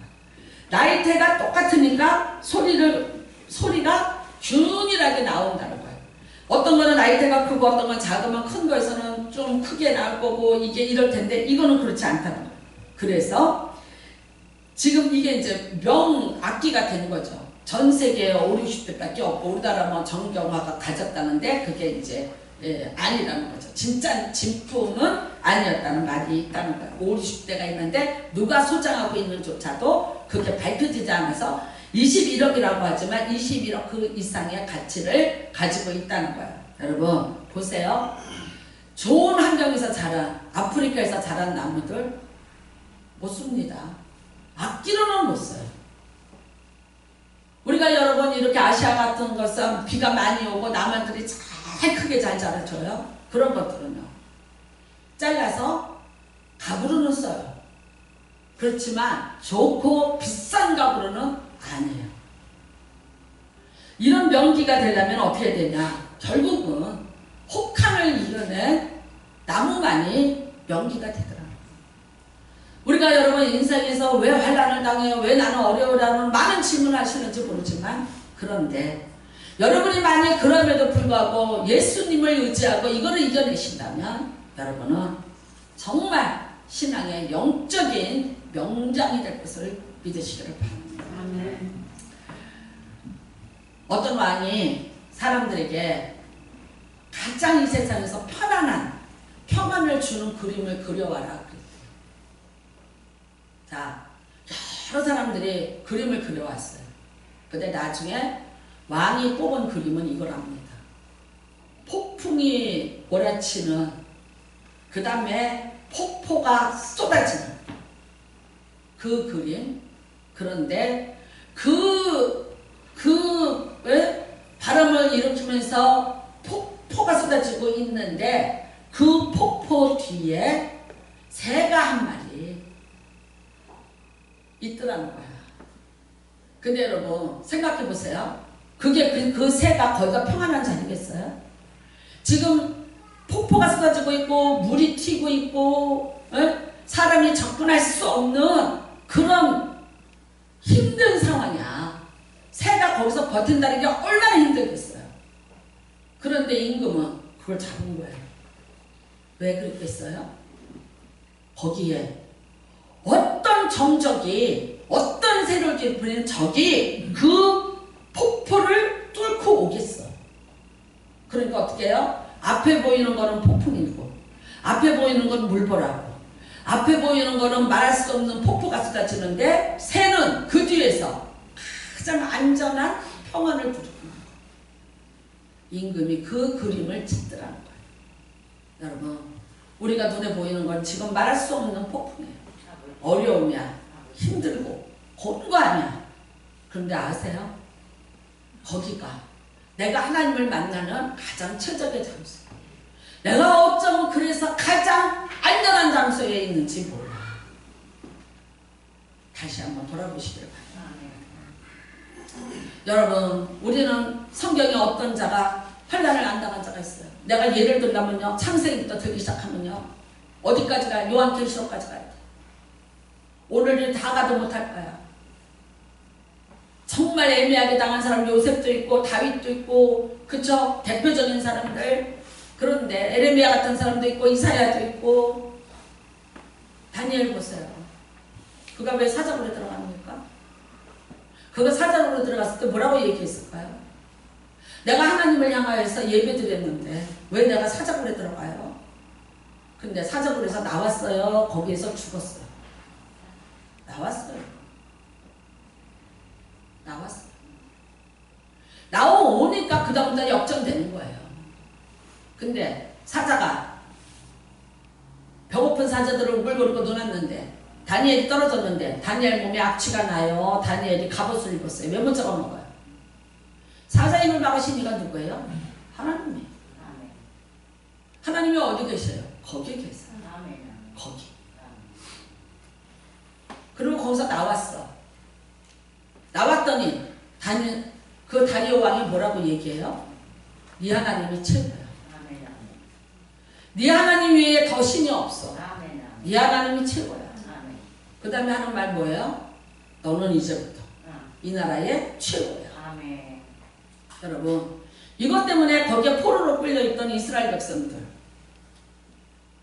나이대가 똑같으니까 소리가 균일하게 나온다는 거예요. 어떤 거는 나이대가 크고 어떤 건 작으면 큰 거에서는 좀 크게 나올 거고 이게 이럴 텐데 이거는 그렇지 않다는 거예요. 그래서 지금 이게 이제 명악기가 되는 거죠. 전 세계에 5, 60대밖에 없고 우리나라 뭐 정경화가 가졌다는데 그게 이제 아니라는 거죠. 진짜 진품은 아니었다는 말이 있다는 거예요. 5, 60대가 있는데 누가 소장하고 있는 조차도 그게 밝혀지지 않아서 21억이라고 하지만 21억 그 이상의 가치를 가지고 있다는 거예요. 여러분 보세요. 좋은 환경에서 자란 아프리카에서 자란 나무들 못 씁니다. 악기로는 못 써요. 우리가 여러분 이렇게 아시아 같은 것은 비가 많이 오고 나무들이 잘 크게 잘 자라줘요. 그런 것들은요. 잘라서 가구로는 써요. 그렇지만 좋고 비싼 가구로는 아니에요. 이런 명기가 되려면 어떻게 되냐. 결국은 혹한을 이겨낸 나무만이 명기가 되더라고요. 우리가 여러분 인생에서 왜 환난을 당해요? 왜 나는 어려워라는 많은 질문을 하시는지 모르지만 그런데 여러분이 만약 그럼에도 불구하고 예수님을 의지하고 이거를 이겨내신다면 여러분은 정말 신앙의 영적인 명장이 될 것을 믿으시기를 바랍니다. 아멘. 어떤 왕이 사람들에게 가장 이 세상에서 편안한 평안을 주는 그림을 그려와라 그랬대요. 자, 여러 사람들이 그림을 그려왔어요. 근데 나중에 왕이 뽑은 그림은 이거랍니다. 폭풍이 몰아치는, 그 다음에 폭포가 쏟아지는 그 그림. 그런데 바람을 일으키면서 폭포가 쏟아지고 있는데 그 폭포 뒤에 새가 한 마리 있더라는 거야. 근데 여러분 생각해 보세요. 그게 그 새가 거기가 평안한 자리겠어요? 지금 폭포가 쏟아지고 있고 물이 튀고 있고 사람이 접근할 수 없는 그런 힘든 상황이야. 새가 거기서 버틴다는 게 얼마나 힘들겠어요. 그런데 임금은 그걸 잡은 거예요. 왜 그랬겠어요? 거기에 어떤 정적이, 어떤 새를 부리는 적이 그 폭포를 뚫고 오겠어. 그러니까 어떻게 해요? 앞에 보이는 거는 폭풍이고, 앞에 보이는 건 물보라고, 앞에 보이는 거는 말할 수 없는 폭포가 쏟아지는데 새는 그 뒤에서 가장 안전한 평안을 부르는 거예요. 임금이 그 그림을 찍더라는 거예요. 여러분, 우리가 눈에 보이는 건 지금 말할 수 없는 폭풍이에요. 어려움이야. 힘들고 고른 거 아니야. 그런데 아세요? 거기가 내가 하나님을 만나는 가장 최적의 장소. 내가 어쩌면 그래서 가장 안전한 장소에 있는지 몰라. 다시 한번 돌아보시길 바랍니다. 여러분, 우리는 성경에 어떤 자가 환난을 안 당한 자가 있어요. 내가 예를 들자면요, 창세기부터 들기 시작하면요, 어디까지 가요? 요한계시록까지 가야 돼. 오늘은 다 가도 못할 거야. 정말 애매하게 당한 사람 요셉도 있고 다윗도 있고, 그쵸? 대표적인 사람들. 그런데 에레미야 같은 사람도 있고 이사야도 있고. 다니엘 보세요. 그가 왜 사자굴에 들어갑니까? 그가 사자굴에 들어갔을 때 뭐라고 얘기했을까요? 내가 하나님을 향하여서 예배드렸는데 왜 내가 사자굴에 들어가요? 근데 사자굴에서 나왔어요? 거기에서 죽었어요? 나왔어요. 나왔어요. 나오니까 그 다음부터 역전되는 거예요. 근데 사자가 배고픈 사자들을 우글거리고 놀았는데 다니엘이 떨어졌는데 다니엘 몸에 악취가 나요. 다니엘이 갑옷을 입었어요. 왜 못 잡아먹어요? 사자의 힘을 막으신 이가 누구예요? 하나님이. 하나님이 어디 계셔요? 거기에 계세요. 거기. 그리고 거기서 나왔어. 나왔더니 그 다리오 왕이 뭐라고 얘기해요? 네 하나님이 최고야. 네 하나님 외에 더 신이 없어. 네 하나님이 최고야. 그 다음에 하는 말 뭐예요? 너는 이제부터 이 나라의 최고야. 여러분, 이것 때문에 거기에 포로로 끌려있던 이스라엘 백성들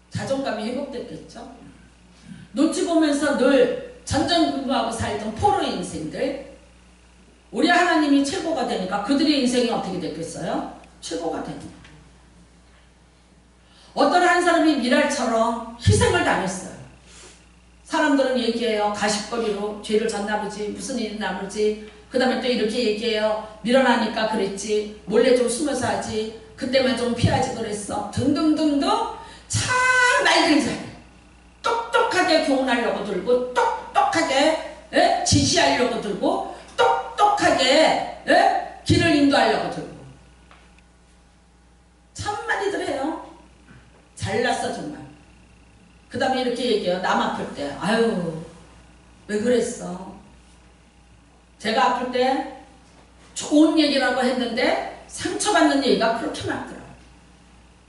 자존감이 회복됐겠죠? 눈치 보면서 늘 전전긍긍하고 살던 포로 인생들, 우리 하나님이 최고가 되니까 그들의 인생이 어떻게 됐겠어요? 최고가 됩니다. 어떤 한 사람이 미랄처럼 희생을 당했어요. 사람들은 얘기해요. 가십거리로 죄를 졌나 보지, 무슨 일이 나머지. 그 다음에 또 이렇게 얘기해요. 밀어나니까 그랬지, 몰래 좀 숨어서 하지, 그때만 좀 피하지 그랬어, 등등등등. 참 말들 잘해. 똑똑하게 교훈하려고 들고, 똑똑하게 지시하려고 들고, 똑똑하게 길을 인도하려고 들고. 참 많이들 해요. 잘났어 정말. 그 다음에 이렇게 얘기해요. 남 아플 때 아유 왜 그랬어. 제가 아플 때 좋은 얘기라고 했는데 상처받는 얘기가 그렇게 많더라고요.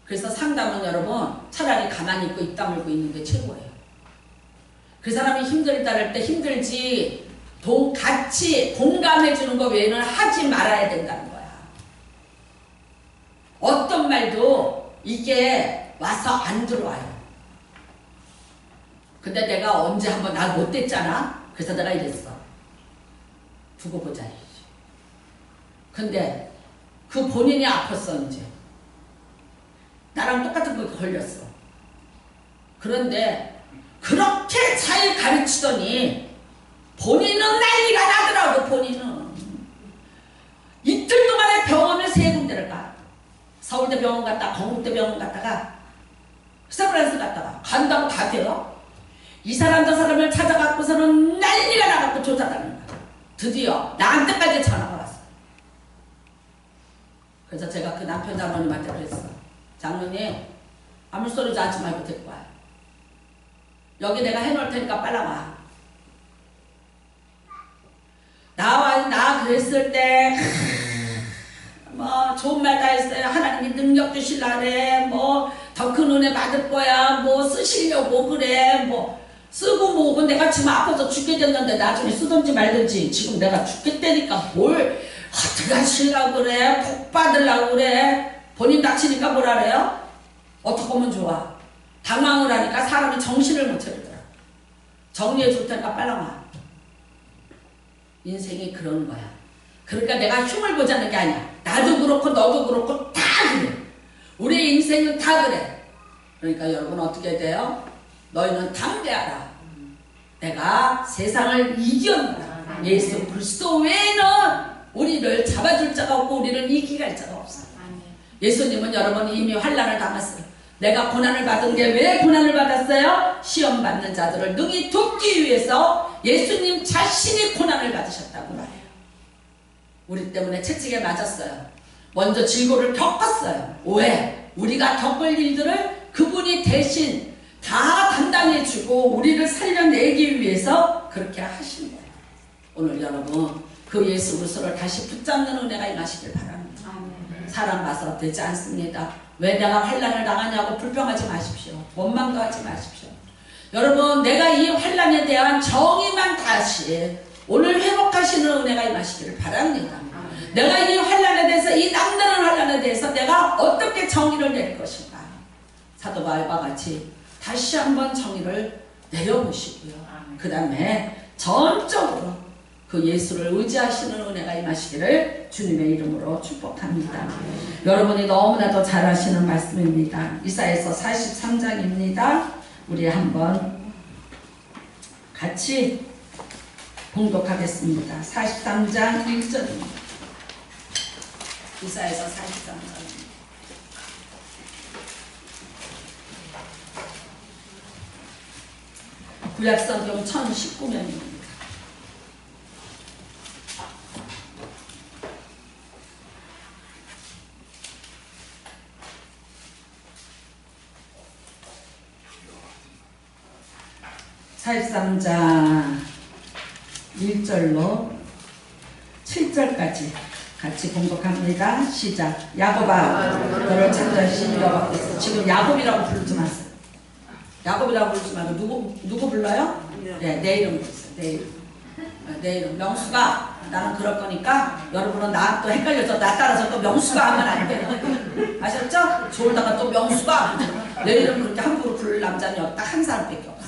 그래서 상담은 여러분 차라리 가만히 있고 입 다물고 있는 게 최고예요. 그 사람이 힘들다 할 때 힘들지 같이 공감해 주는 거 외에는 하지 말아야 된다는 거야. 어떤 말도 이게 와서 안 들어와요. 근데 내가 언제 한번 날 못됐잖아. 그래서 내가 이랬어. 두고 보자. 근데 그 본인이 아팠어 이제. 나랑 똑같은 거 걸렸어. 그런데 그렇게 잘 가르치더니 본인은 난리가 나더라고. 본인은 이틀 동안에 병원을 3군데를 가. 서울대 병원 갔다가 건국대 병원 갔다가 스테브란스 갔다가 간다고 다 돼요. 이 사람 저 사람을 찾아갖고서는 난리가 나갖고 조사하는 거야. 드디어 나한테까지 전화가 왔어. 그래서 제가 그 남편 장로님한테 그랬어. 장로님 아무 소리도 하지 말고 데리고 와요. 여기 내가 해놓을 테니까 빨리 와. 나 그랬을 때 뭐 좋은 말 다 했어요. 하나님이 능력 주실라 그래. 뭐 더 큰 은혜 받을 거야. 뭐 쓰시려고 그래. 뭐 쓰고 뭐고 내가 지금 아파서 죽게 됐는데 나중에 쓰든지 말든지 지금 내가 죽겠다니까 뭘 어떻게 하시려고 그래. 복 받으려고 그래. 본인 닥치니까 뭐라 그래요? 어떻게 하면 좋아. 당황을 하니까 사람이 정신을 못 차리더라. 정리해 줄 테니까 빨리 와. 인생이 그런 거야. 그러니까 내가 흉을 보자는 게 아니야. 나도 그렇고 너도 그렇고 다 그래. 우리 인생은 다 그래. 그러니까 여러분 어떻게 돼요? 너희는 담대하라. 내가 세상을 이겼노라. 예수 그리스도 외에는 우리를 잡아줄 자가 없고 우리를 이기갈 자가 없어. 예수님은 여러분 이미 환난을 당했어요. 내가 고난을 받은 게 왜 고난을 받았어요? 시험 받는 자들을 능히 돕기 위해서 예수님 자신이 고난을 받으셨다고 말해요. 우리 때문에 채찍에 맞았어요. 먼저 질고를 겪었어요. 왜? 우리가 겪을 일들을 그분이 대신 다 담당해주고 우리를 살려내기 위해서 그렇게 하신 거예요. 오늘 여러분 그 예수 그리스도를 다시 붙잡는 은혜가 임하시길 바랍니다. 사람 봐서 되지 않습니다. 왜 내가 환난을 당하냐고 불평하지 마십시오. 원망도 하지 마십시오. 여러분, 내가 이 환난에 대한 정의만 다시 오늘 회복하시는 은혜가 임하시기를 바랍니다. 내가 이 환난에 대해서, 이 남다른 환난에 대해서 내가 어떻게 정의를 내릴 것인가. 사도 바울과 같이 다시 한번 정의를 내려보시고요. 그 다음에 전적으로 그 예수를 의지하시는 은혜가 임하시기를 주님의 이름으로 축복합니다. 여러분이 너무나도 잘 아시는 말씀입니다. 이사야서 43장입니다. 우리 한번 같이 봉독하겠습니다. 43장 1절입니다. 이사야서 43장. 구약성경 1019면입니다. (43장) 1절로 7절까지 같이 봉독합니다. 시작. 야곱아, 너를 창조하신 여호와께서. 지금 야곱이라고 부르지 마세요. 야곱이라고 부르지 말고 누구 불러요? 네, 내 이름 부르세요. 내 이름. 내 이름. 명수가. 나는 그럴 거니까 여러분은 나 또 헷갈려서 나 따라서 또 명수가 하면 안 돼요. 아셨죠? 졸다가 또 명수가. 내 이름 그렇게 함부로 부를 남자는 딱 한 사람밖에 없어.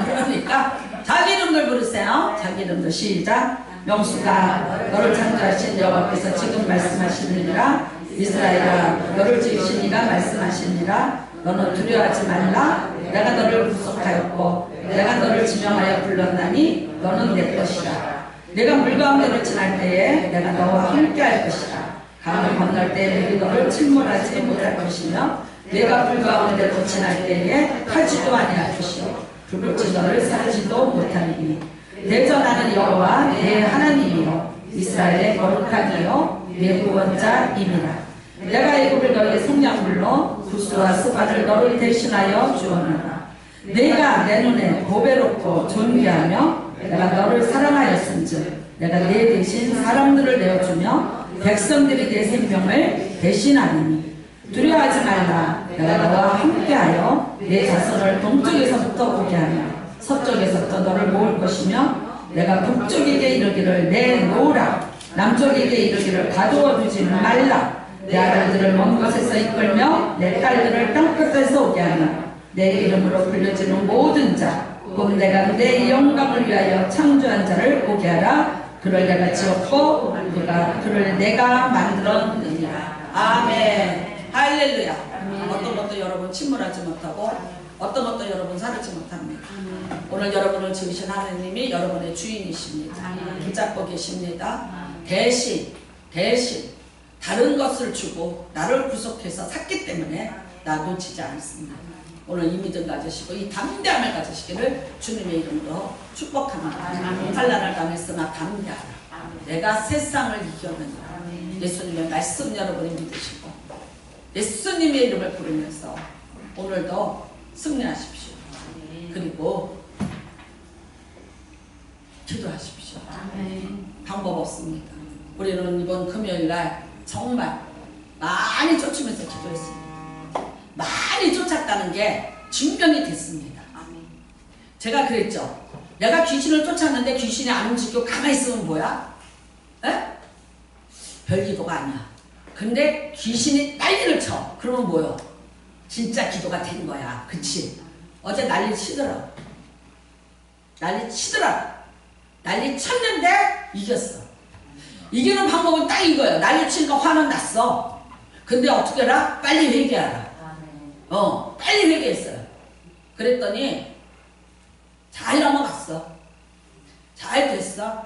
그러니까 자기 이름들 부르세요. 자기 이름들. 시작. 명수가, 너를 창조하신 여호와께서 지금 말씀하시느니라. 이스라엘아, 너를 지으신 이가 말씀하시니라. 너는 두려워하지 말라. 내가 너를 구속하였고 내가 너를 지명하여 불렀나니 너는 내 것이라. 내가 물 가운데를 지날 때에 내가 너와 함께 할 것이라. 강을 건널 때에 물이 너를 침몰하지 못할 것이며 내가 불 가운데로 지날 때에 타지도 아니할 것이요 불꽃이 너를 사르지도 못하리니 내저 나는 여호와 내 하나님이요 이스라엘의 거룩한 이요 내 구원자임이라. 내가 애굽을 너에게 속량물로 구스와 스바를 너를 대신하여 주었노라. 내가 내 눈에 보배롭고 존귀하며 내가 너를 사랑하였은즉 내가 내 대신 사람들을 내어주며 백성들이 내 생명을 대신하리니 두려워하지 말라. 내가 너와 함께하여 내 자손을 동쪽에서부터 오게 하며 서쪽에서부터 너를 모을 것이며 내가 북쪽에게 이르기를 내놓으라. 남쪽에게 이르기를 가두어 두지 말라. 내 아들들을 먼 곳에서 이끌며 내 딸들을 땅끝에서 오게 하며 내 이름으로 불려지는 모든 자 곧 내가 내 영광을 위하여 창조한 자를 오게 하라. 그를 내가 지었고 그를 내가 만들었느니라. 아멘. 할렐루야. 어떤 것도 여러분 침몰하지 못하고 어떤 것도 여러분 사르지 못합니다. 오늘 여러분을 지으신 하나님이 여러분의 주인이십니다. 붙잡고 계십니다. 대신 다른 것을 주고 나를 구속해서 샀기 때문에 나 놓치지 않습니다. 오늘 이 믿음 가지시고 이 담대함을 가지시기를 주님의 이름으로 축복합니다. 환난을 당했으나 담대하라. 내가 세상을 이겨낸다. 예수님의 말씀 여러분이 믿으시고 예수님의 이름을 부르면서 오늘도 승리하십시오. 그리고 기도하십시오. 방법 없습니다. 우리는 이번 금요일날 정말 많이 쫓으면서 기도했습니다. 많이 쫓았다는 게 증명이 됐습니다. 제가 그랬죠. 내가 귀신을 쫓았는데 귀신이 안 움직이고 가만히 있으면 뭐야? 에? 별 기도가 아니야. 근데 귀신이 난리를 쳐. 그러면 뭐요? 진짜 기도가 된 거야. 그치? 어제 난리 치더라. 난리 쳤는데 이겼어. 이기는 방법은 딱 이거예요. 난리 치니까 화는 났어. 근데 어떻게 해라? 빨리 회개하라. 빨리 회개했어요. 그랬더니 잘 넘어갔어. 잘 됐어.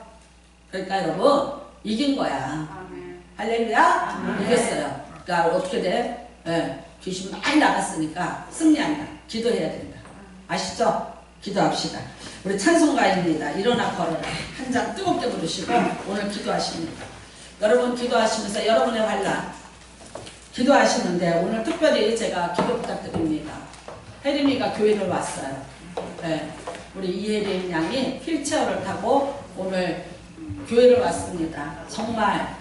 그러니까 여러분 이긴 거야. 할렐루야. 이겼어요. 그러니까 어떻게 돼? 귀신 많이 나갔으니까 승리한다. 기도해야 된다. 아시죠? 기도합시다. 우리 찬송가입니다. 일어나 걸어라. 한 장 뜨겁게 부르시고 오늘 기도하십니다. 여러분 기도하시면서 여러분의 환난 기도하시는데 오늘 특별히 제가 기도 부탁드립니다. 혜림이가 교회를 왔어요. 우리 이혜림 양이 휠체어를 타고 오늘 교회를 왔습니다. 정말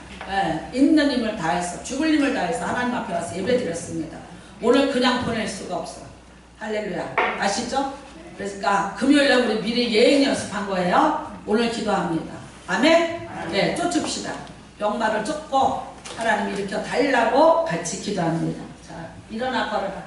있는 힘을 다해서 죽을 힘을 다해서 하나님 앞에 와서 예배드렸습니다. 오늘 그냥 보낼 수가 없어. 할렐루야. 아시죠? 그러니까 금요일날 우리 미리 예행 연습한 거예요. 오늘 기도합니다. 아멘? 네, 쫓읍시다. 병마를 쫓고 하나님 일으켜 달라고 같이 기도합니다. 자, 일어나 걸어라.